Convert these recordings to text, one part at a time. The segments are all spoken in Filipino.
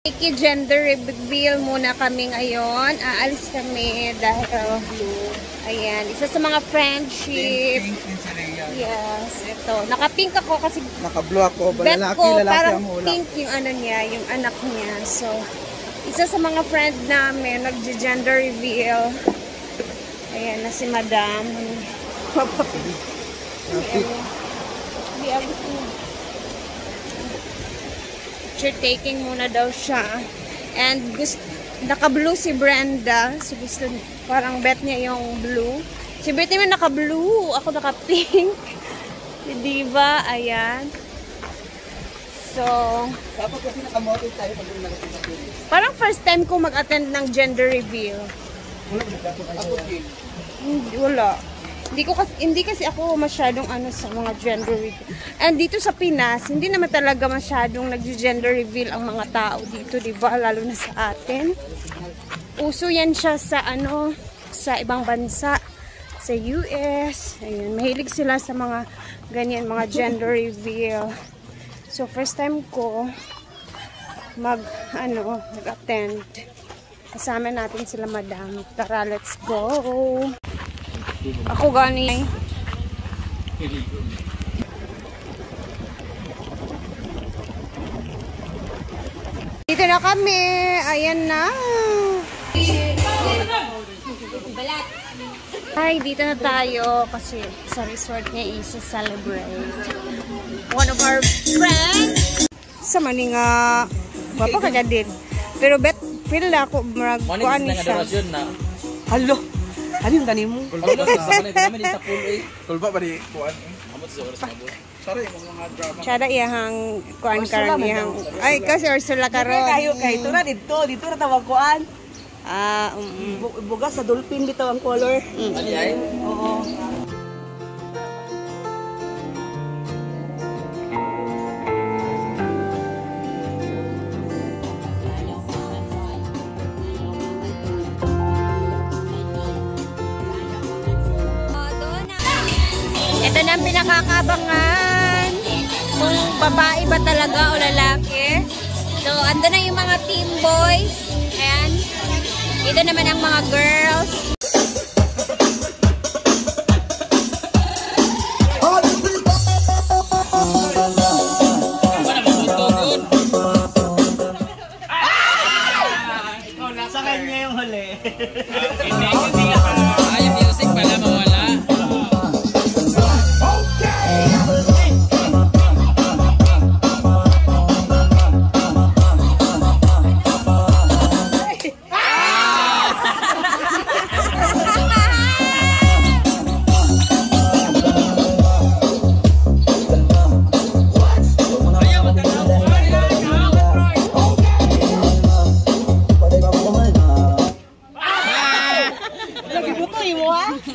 Gender reveal muna kami ngayon. Aalis kami dahil ayan, isa sa mga friendship. Yes, ito. Naka-pink ako kasi naka-blue ako. Bet ko, parang pink yung ano niya, yung anak niya. So, isa sa mga friend namin, nag-gender reveal. Ayan na si Madam. Picture taking muna daw siya. And naka-blue si Brenda. So gusto, parang bet niya yung blue. Si Bet naman naka-blue. Ako naka-pink. Diba? Ayan. So, dapat kasi nakamotive tayo pag nakakita ko. Parang first time ko mag-attend ng gender reveal. Wala. Hindi kasi ako masyadong ano sa mga gender reveal. And dito sa Pinas, hindi naman talaga masyadong nag-gender reveal ang mga tao dito, 'di ba? Lalo na sa atin. Uso 'yan siya sa ano, sa ibang bansa, sa US. Ayun, mahilig sila sa mga ganyan, mga gender reveal. So first time ko mag-attend. Kasama natin sila Madam. Tara, let's go. Ako gani. Dito na kami. Ayan na. Ay, dito na tayo kasi sa resort niya isa-celebrate. One of our friends. Sa maninga. Wapa ka din. Pero bet, feel na ako. Kuan ni siya. Halo. Ano yung ganin mo? Kulba ba di kuan? Tsada iyahang kuan karon iyahang. Ay, kasi Ursula karon. Ito na dito na tawag kuan. Bugas sa dolphin bitaw ang color. Ay. Oo. Ito na ang pinakakabangan kung babae ba talaga o lalaki. So, ando na yung mga team boys. Ayan. Ito naman ang mga girls. Sa kanya yung huli. Ay, music pala mawala.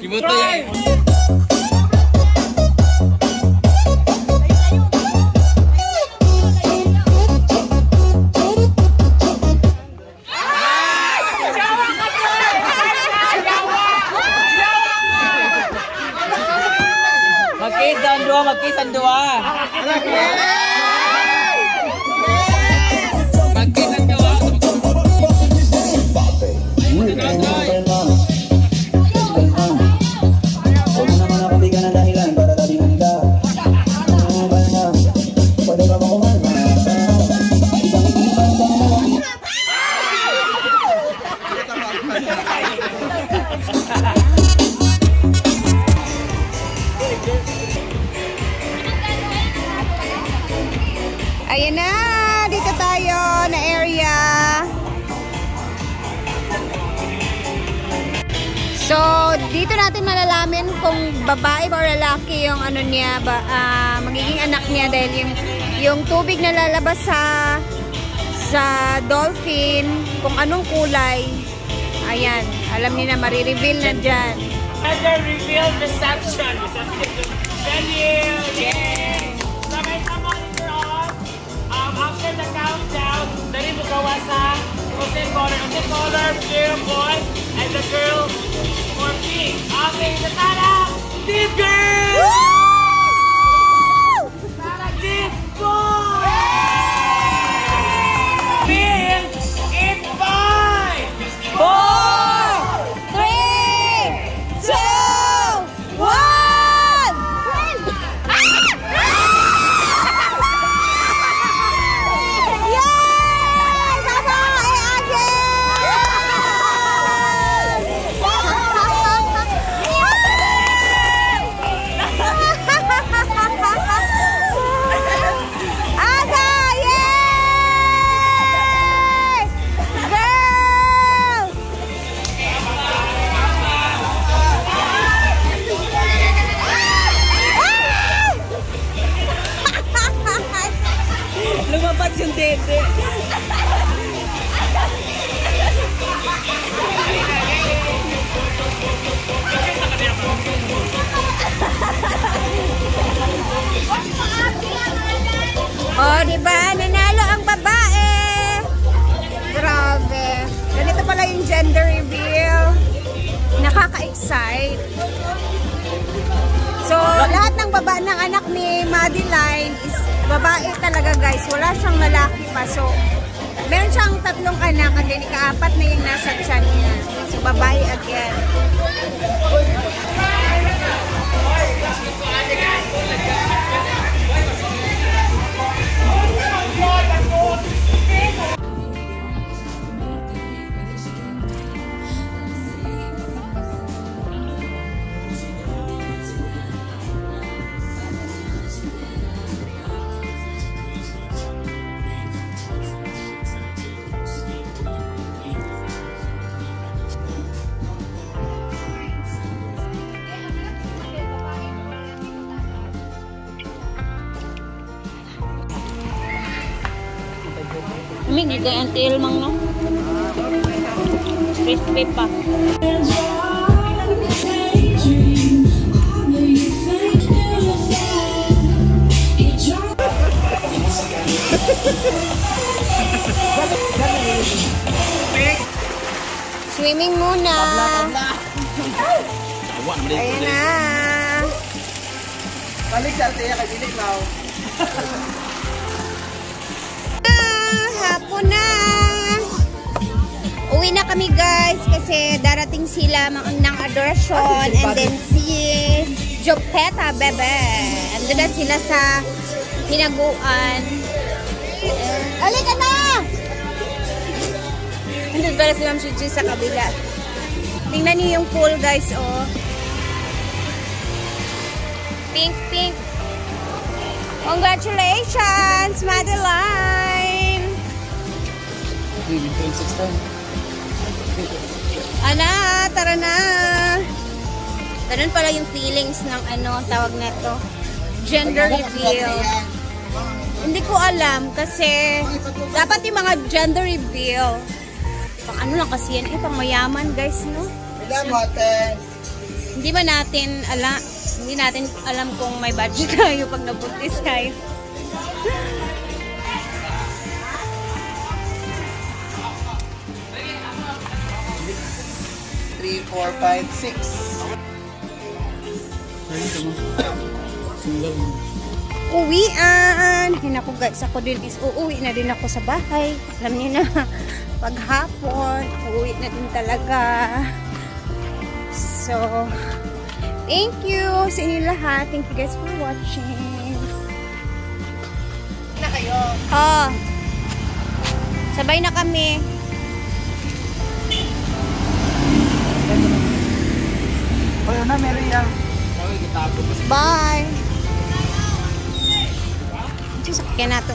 Ibuto yan. Magkisan dua. Ayan na, dito tayo na area. So, dito natin malalaman kung babae ba o lalaki yung ano niya, magiging anak niya dahil yung tubig na lalabas sa dolphin, kung anong kulay. Ayan, alam niyo na, marireveal na dyan. Gender reveal reception. Venue! Yay! After the countdown, dali mo gawa sa Jose Color, Clear Boy, and the girl for pink. Okay, Natala! Team Girl! Natala, Team Boy! Pink! lakeside. So, lahat ng baba ng anak ni Madeline is babae talaga guys. Wala siyang lalaki pa. So, meron siyang 3 anak at then ika-4 na yung nasa tiyan niya. So, babae again. May gigay ang tail mang no? Crispy pa. Swimming muna. Ayan na. Balik sa Altea kay Bilik now. Hapon na. Uwi na kami guys kasi darating sila ng adorasyon and then si Jopeta bebe. Andun na sila sa hinaguan. Alika na! Andun pala si Ma'am Shiji sa kabila. Tingnan niyo yung pool guys oh. Pink pink. Congratulations Madeline! Ana, tara na. Ganun pala yung feelings ng ano, tawag na to. Gender reveal. Hindi ko alam kasi dapat yung mga gender reveal. Pang ano lang kasi yan, pang mayaman guys, no? Hindi ba natin alam kung may budget tayo pag nabuntis tayo. 3, 4, 5, 6. Uwian. Hinako guys, ako din is uuwi na din ako sa bahay. Alam niyo na, paghapon, uuwi na din talaga. So, thank you sa inyo lahat. Thank you guys for watching. Na kayo. Oh. Sabay na kami. Ayun na, meron yan. Bye. Sakyan na ito.